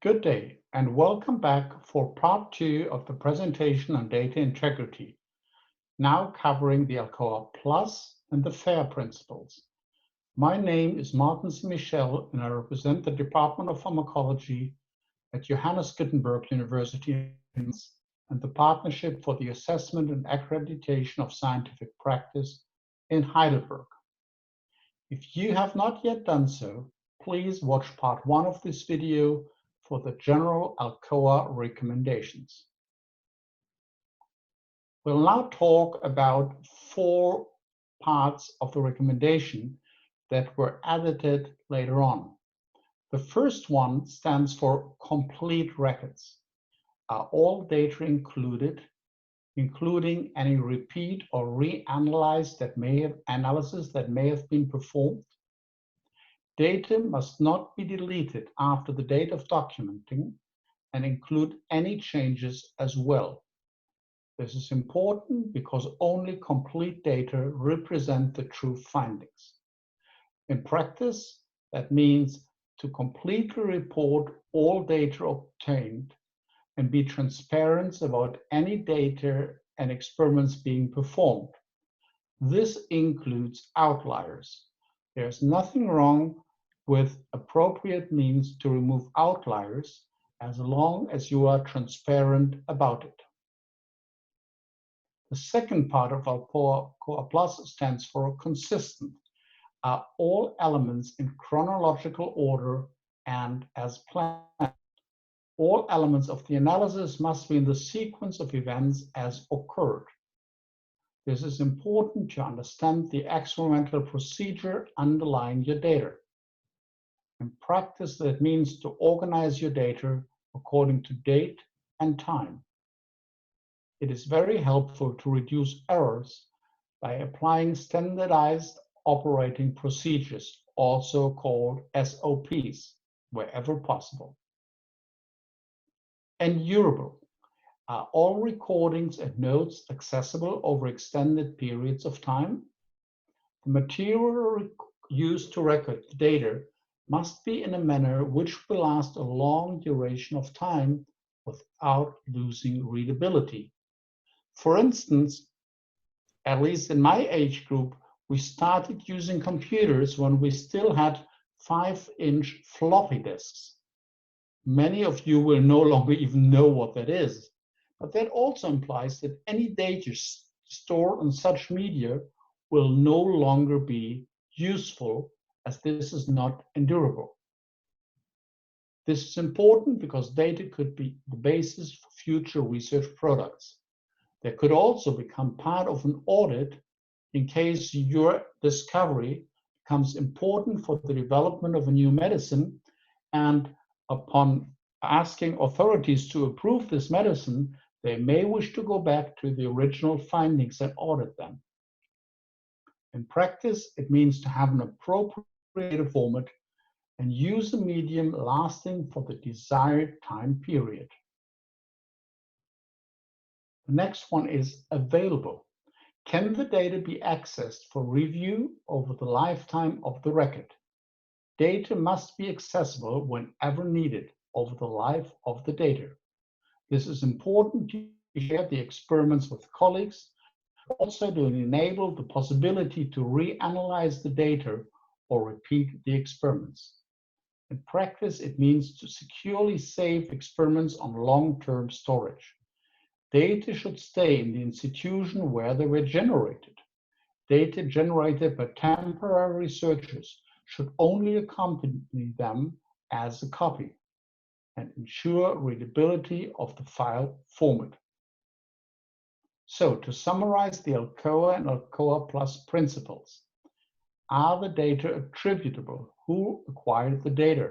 Good day, and welcome back for part 2 of the presentation on data integrity, now covering the Alcoa Plus and the FAIR principles. My name is Martin Michel, and I represent the Department of Pharmacology at Johannes Gutenberg University and the Partnership for the Assessment and Accreditation of Scientific Practice in Heidelberg. If you have not yet done so, please watch part 1 of this video for the general Alcoa recommendations. We'll now talk about 4 parts of the recommendation that were added later on. The first one stands for complete records. Are all data included, including any repeat or reanalysis that may have been performed? Data must not be deleted after the date of documenting and include any changes as well. This is important because only complete data represent the true findings. In practice, that means to completely report all data obtained and be transparent about any data and experiments being performed. This includes outliers. There's nothing wrong with appropriate means to remove outliers as long as you are transparent about it. The second part of Alcoa Plus stands for consistent. Are all elements in chronological order and as planned? All elements of the analysis must be in the sequence of events as occurred. This is important to understand the experimental procedure underlying your data. In practice, that means to organize your data according to date and time. It is very helpful to reduce errors by applying standardized operating procedures, also called SOPs, wherever possible. And durable. Are all recordings and notes accessible over extended periods of time? The material used to record the data must be in a manner which will last a long duration of time without losing readability. For instance, at least in my age group, we started using computers when we still had 5-inch floppy disks. Many of you will no longer even know what that is, but that also implies that any data stored on such media will no longer be useful, as this is not endurable. This is important because data could be the basis for future research products. They could also become part of an audit in case your discovery becomes important for the development of a new medicine, and upon asking authorities to approve this medicine, they may wish to go back to the original findings and audit them. In practice, it means to have an appropriate data format and use a medium lasting for the desired time period. The next one is available. Can the data be accessed for review over the lifetime of the record? Data must be accessible whenever needed over the life of the data. This is important to share the experiments with colleagues, also to enable the possibility to reanalyze the data or repeat the experiments. In practice, it means to securely save experiments on long-term storage. Data should stay in the institution where they were generated. Data generated by temporary researchers should only accompany them as a copy and ensure readability of the file format. So, to summarize the Alcoa and Alcoa Plus principles, are the data attributable? Who acquired the data?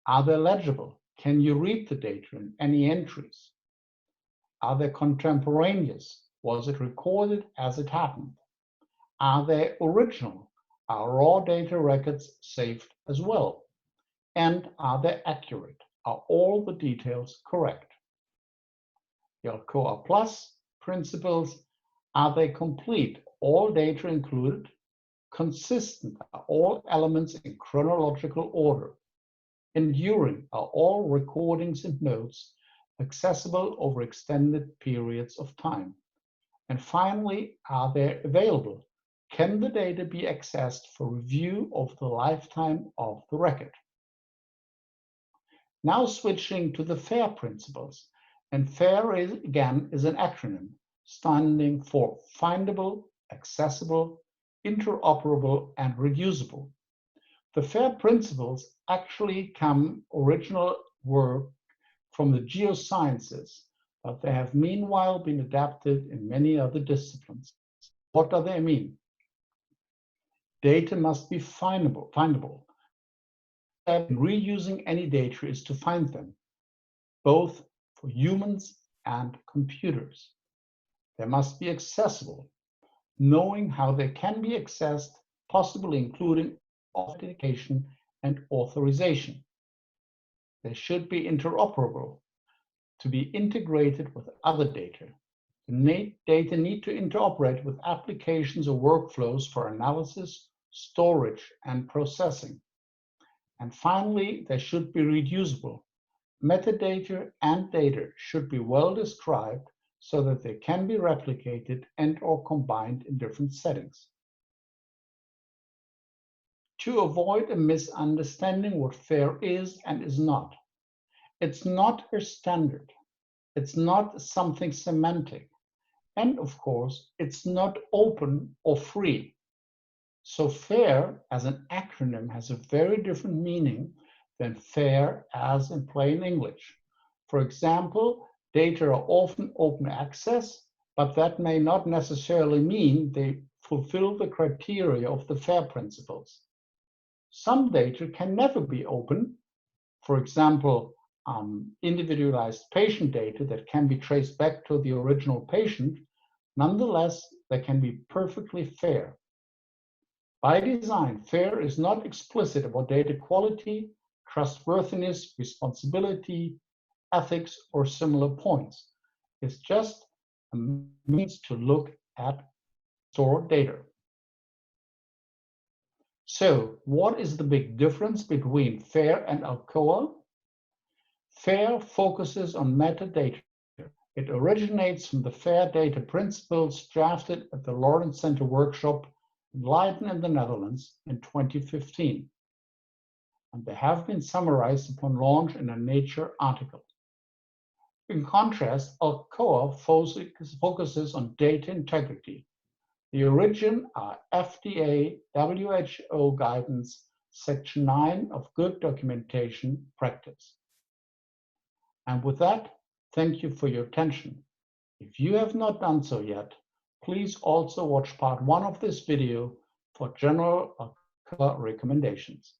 Are they legible? Can you read the data in any entries? Are they contemporaneous? Was it recorded as it happened? Are they original? Are raw data records saved as well? And are they accurate? Are all the details correct? The Alcoa Plus principles, are they complete? All data included? Consistent? Are all elements in chronological order? enduring? Are all recordings and notes accessible over extended periods of time? And finally, are they available? Can the data be accessed for review over the lifetime of the record? Now switching to the FAIR principles. And FAIR is an acronym standing for findable, accessible, interoperable, and reusable. The FAIR principles actually original work from the geosciences, but they have meanwhile been adapted in many other disciplines. What do they mean? Data must be findable. Reusing any data is to find them, both for humans and computers. They must be accessible, knowing how they can be accessed, possibly including authentication and authorization. They should be interoperable, to be integrated with other data. The data need to interoperate with applications or workflows for analysis, storage, and processing. And finally, they should be reusable. Metadata and data should be well described so that they can be replicated and/or combined in different settings. To avoid a misunderstanding what FAIR is and is not, it's not a standard. It's not something semantic. And of course, it's not open or free. So FAIR as an acronym has a very different meaning than FAIR as in plain English. For example, data are often open access, but that may not necessarily mean they fulfill the criteria of the FAIR principles. Some data can never be open. For example, individualized patient data that can be traced back to the original patient. Nonetheless, they can be perfectly fair. By design, FAIR is not explicit about data quality, trustworthiness, responsibility, ethics, or similar points. It's just a means to look at stored data. So, what is the big difference between FAIR and ALCOA? FAIR focuses on metadata. It originates from the FAIR data principles drafted at the Lawrence Center workshop in Leiden in the Netherlands in 2015. And they have been summarized upon launch in a Nature article. In contrast, ALCOA focuses on data integrity. The origin are FDA, WHO guidance, Section 9 of Good Documentation Practice. And with that, thank you for your attention. If you have not done so yet, please also watch part 1 of this video for general ALCOA recommendations.